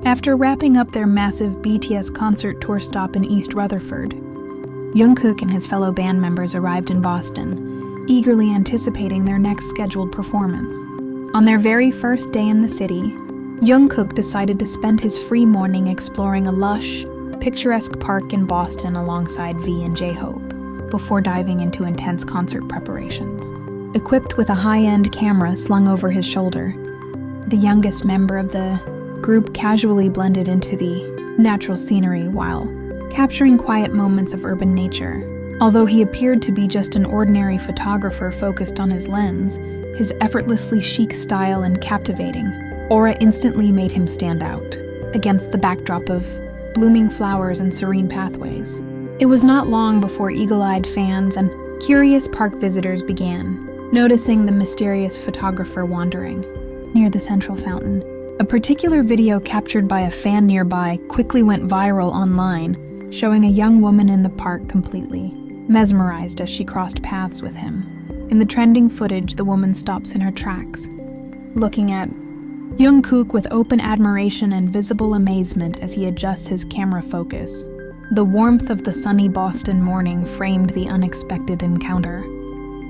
After wrapping up their massive BTS concert tour stop in East Rutherford, Jungkook and his fellow band members arrived in Boston, eagerly anticipating their next scheduled performance. On their very first day in the city, Jungkook decided to spend his free morning exploring a lush, picturesque park in Boston alongside V and JHope, before diving into intense concert preparations. Equipped with a high-end camera slung over his shoulder, the youngest member of the group casually blended into the natural scenery while capturing quiet moments of urban nature. Although he appeared to be just an ordinary photographer focused on his lens, his effortlessly chic style and captivating aura instantly made him stand out against the backdrop of blooming flowers and serene pathways. It was not long before eagle-eyed fans and curious park visitors began noticing the mysterious photographer wandering near the central fountain. A particular video captured by a fan nearby quickly went viral online, showing a young woman in the park completely mesmerized as she crossed paths with him. In the trending footage, the woman stops in her tracks, looking at Jungkook with open admiration and visible amazement as he adjusts his camera focus. The warmth of the sunny Boston morning framed the unexpected encounter,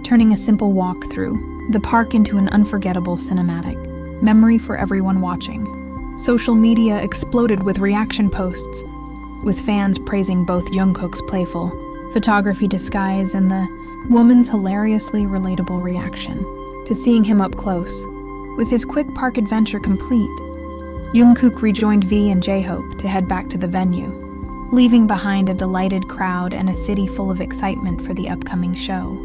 turning a simple walk through the park into an unforgettable cinematic memory for everyone watching. Social media exploded with reaction posts, with fans praising both Jungkook's playful photography disguise and the woman's hilariously relatable reaction to seeing him up close. With his quick park adventure complete, Jungkook rejoined V and JHope to head back to the venue, leaving behind a delighted crowd and a city full of excitement for the upcoming show.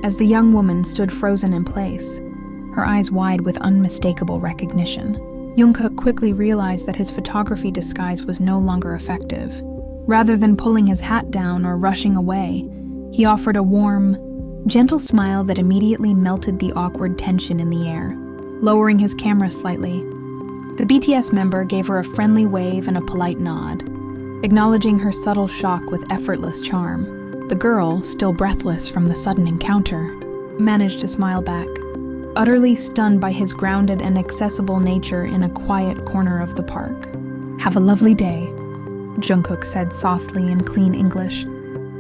As the young woman stood frozen in place, her eyes wide with unmistakable recognition, Jungkook quickly realized that his photography disguise was no longer effective. Rather than pulling his hat down or rushing away, he offered a warm, gentle smile that immediately melted the awkward tension in the air. Lowering his camera slightly, the BTS member gave her a friendly wave and a polite nod, acknowledging her subtle shock with effortless charm. The girl, still breathless from the sudden encounter, managed to smile back, utterly stunned by his grounded and accessible nature in a quiet corner of the park. "Have a lovely day," Jungkook said softly in clean English,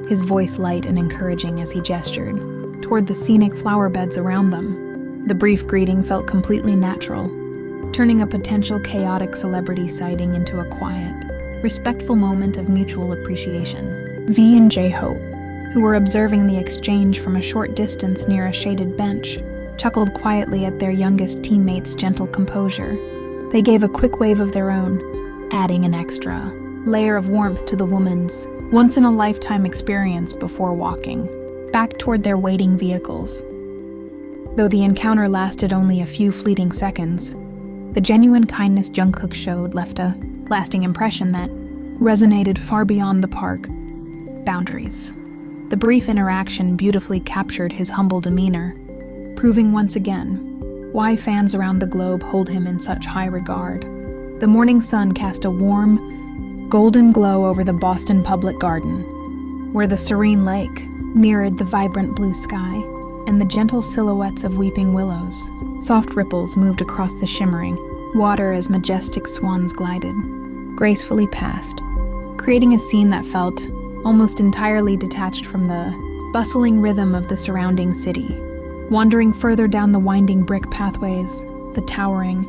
his voice light and encouraging as he gestured toward the scenic flower beds around them. The brief greeting felt completely natural, turning a potential chaotic celebrity sighting into a quiet, respectful moment of mutual appreciation. V and JHope, who were observing the exchange from a short distance near a shaded bench, chuckled quietly at their youngest teammate's gentle composure. They gave a quick wave of their own, adding an extra layer of warmth to the woman's once-in-a-lifetime experience before walking back toward their waiting vehicles. Though the encounter lasted only a few fleeting seconds, the genuine kindness Jungkook showed left a lasting impression that resonated far beyond the park boundaries. The brief interaction beautifully captured his humble demeanor, proving once again why fans around the globe hold him in such high regard. The morning sun cast a warm, golden glow over the Boston Public Garden, where the serene lake mirrored the vibrant blue sky and the gentle silhouettes of weeping willows. Soft ripples moved across the shimmering water as majestic swans glided gracefully past, creating a scene that felt almost entirely detached from the bustling rhythm of the surrounding city. Wandering further down the winding brick pathways, the towering,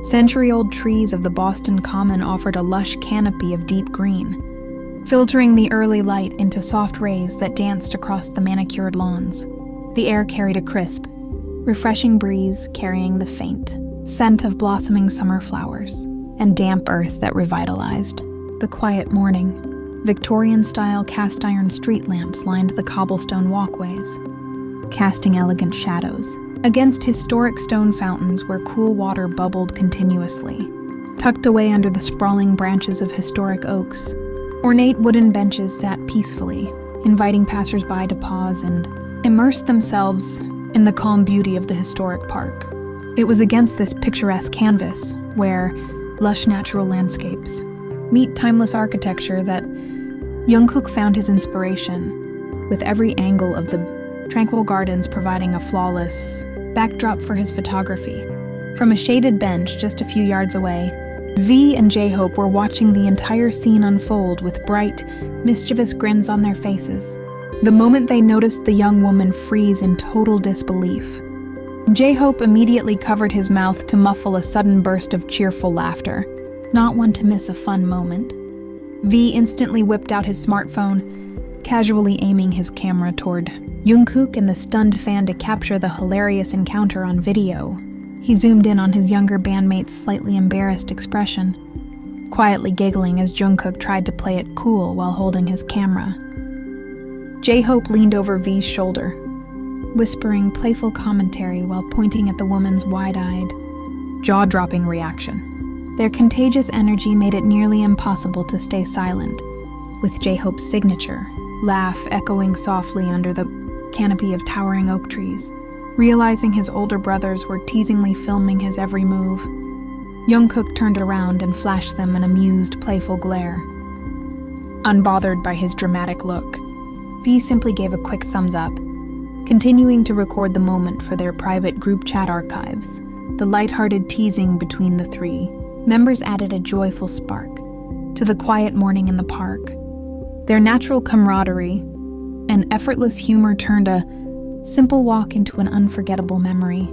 century-old trees of the Boston Common offered a lush canopy of deep green, filtering the early light into soft rays that danced across the manicured lawns. The air carried a crisp, refreshing breeze carrying the faint scent of blossoming summer flowers and damp earth that revitalized the quiet morning. Victorian-style cast-iron street lamps lined the cobblestone walkways, casting elegant shadows against historic stone fountains where cool water bubbled continuously. Tucked away under the sprawling branches of historic oaks, ornate wooden benches sat peacefully, inviting passers-by to pause and immerse themselves in the calm beauty of the historic park. It was against this picturesque canvas, where lush natural landscapes meet timeless architecture, that Jungkook found his inspiration, with every angle of the tranquil gardens providing a flawless backdrop for his photography. From a shaded bench just a few yards away, V and JHope were watching the entire scene unfold with bright, mischievous grins on their faces. The moment they noticed the young woman freeze in total disbelief, JHope immediately covered his mouth to muffle a sudden burst of cheerful laughter, not one to miss a fun moment. V instantly whipped out his smartphone, casually aiming his camera toward Jungkook and the stunned fan to capture the hilarious encounter on video. He zoomed in on his younger bandmate's slightly embarrassed expression, quietly giggling as Jungkook tried to play it cool while holding his camera. JHope leaned over V's shoulder, whispering playful commentary while pointing at the woman's wide-eyed, jaw-dropping reaction. Their contagious energy made it nearly impossible to stay silent, with JHope's signature laugh echoing softly under the canopy of towering oak trees. Realizing his older brothers were teasingly filming his every move, Jungkook turned around and flashed them an amused, playful glare. Unbothered by his dramatic look, V simply gave a quick thumbs up, continuing to record the moment for their private group chat archives. The lighthearted teasing between the three members added a joyful spark to the quiet morning in the park. Their natural camaraderie and effortless humor turned a simple walk into an unforgettable memory,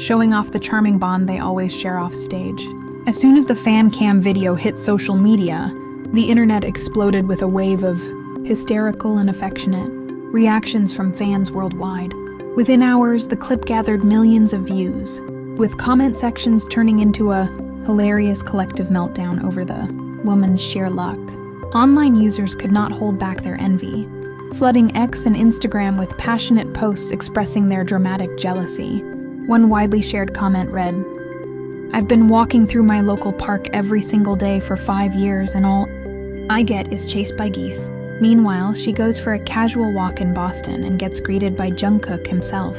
showing off the charming bond they always share off stage. As soon as the fan cam video hit social media, the internet exploded with a wave of hysterical and affectionate reactions from fans worldwide. Within hours, the clip gathered millions of views, with comment sections turning into a hilarious collective meltdown over the woman's sheer luck. Online users could not hold back their envy, flooding X and Instagram with passionate posts expressing their dramatic jealousy. One widely shared comment read, "I've been walking through my local park every single day for 5 years and all I get is chased by geese." Meanwhile, she goes for a casual walk in Boston and gets greeted by Jungkook himself.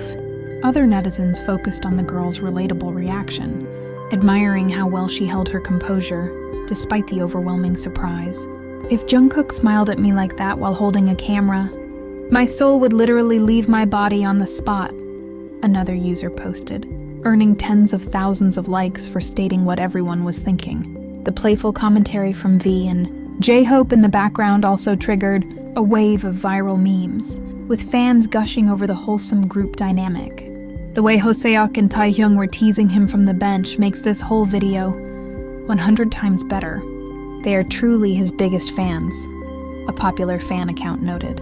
Other netizens focused on the girl's relatable reaction, admiring how well she held her composure despite the overwhelming surprise. "If Jungkook smiled at me like that while holding a camera, my soul would literally leave my body on the spot," another user posted, earning tens of thousands of likes for stating what everyone was thinking. The playful commentary from V and JHope in the background also triggered a wave of viral memes, with fans gushing over the wholesome group dynamic. The way Hoseok and Taehyung were teasing him from the bench makes this whole video 100 times better. They are truly his biggest fans, a popular fan account noted.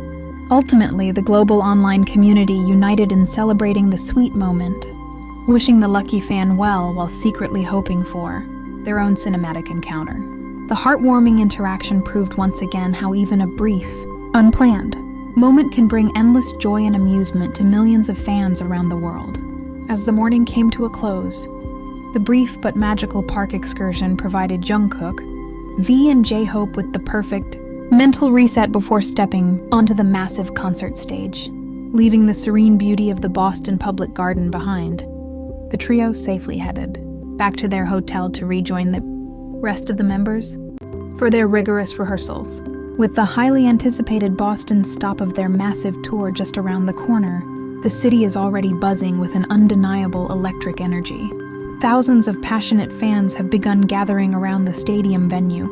Ultimately, the global online community united in celebrating the sweet moment, wishing the lucky fan well while secretly hoping for their own cinematic encounter. The heartwarming interaction proved once again how even a brief, unplanned moment can bring endless joy and amusement to millions of fans around the world. As the morning came to a close, the brief but magical park excursion provided Jungkook, V and JHope with the perfect mental reset before stepping onto the massive concert stage, leaving the serene beauty of the Boston Public Garden behind. The trio safely headed back to their hotel to rejoin the rest of the members for their rigorous rehearsals. With the highly anticipated Boston stop of their massive tour just around the corner, the city is already buzzing with an undeniable electric energy. Thousands of passionate fans have begun gathering around the stadium venue,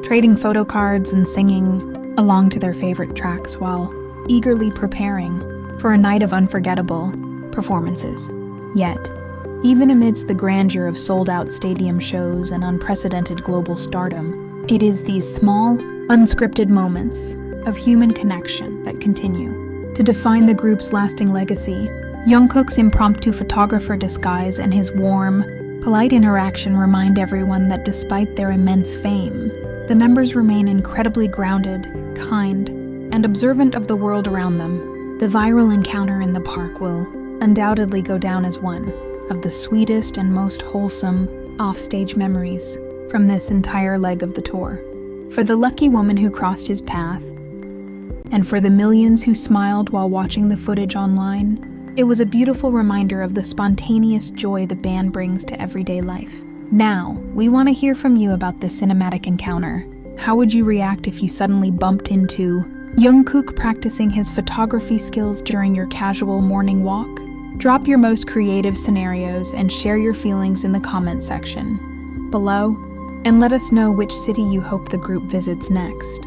trading photo cards and singing along to their favorite tracks while eagerly preparing for a night of unforgettable performances. Yet, even amidst the grandeur of sold-out stadium shows and unprecedented global stardom, it is these small, unscripted moments of human connection that continue to define the group's lasting legacy. Jungkook's impromptu photographer disguise and his warm, polite interaction remind everyone that despite their immense fame, the members remain incredibly grounded, kind, and observant of the world around them. The viral encounter in the park will undoubtedly go down as one of the sweetest and most wholesome offstage memories from this entire leg of the tour. For the lucky woman who crossed his path, and for the millions who smiled while watching the footage online, it was a beautiful reminder of the spontaneous joy the band brings to everyday life. Now, we want to hear from you about this cinematic encounter. How would you react if you suddenly bumped into Jungkook practicing his photography skills during your casual morning walk? Drop your most creative scenarios and share your feelings in the comment section. below and let us know which city you hope the group visits next.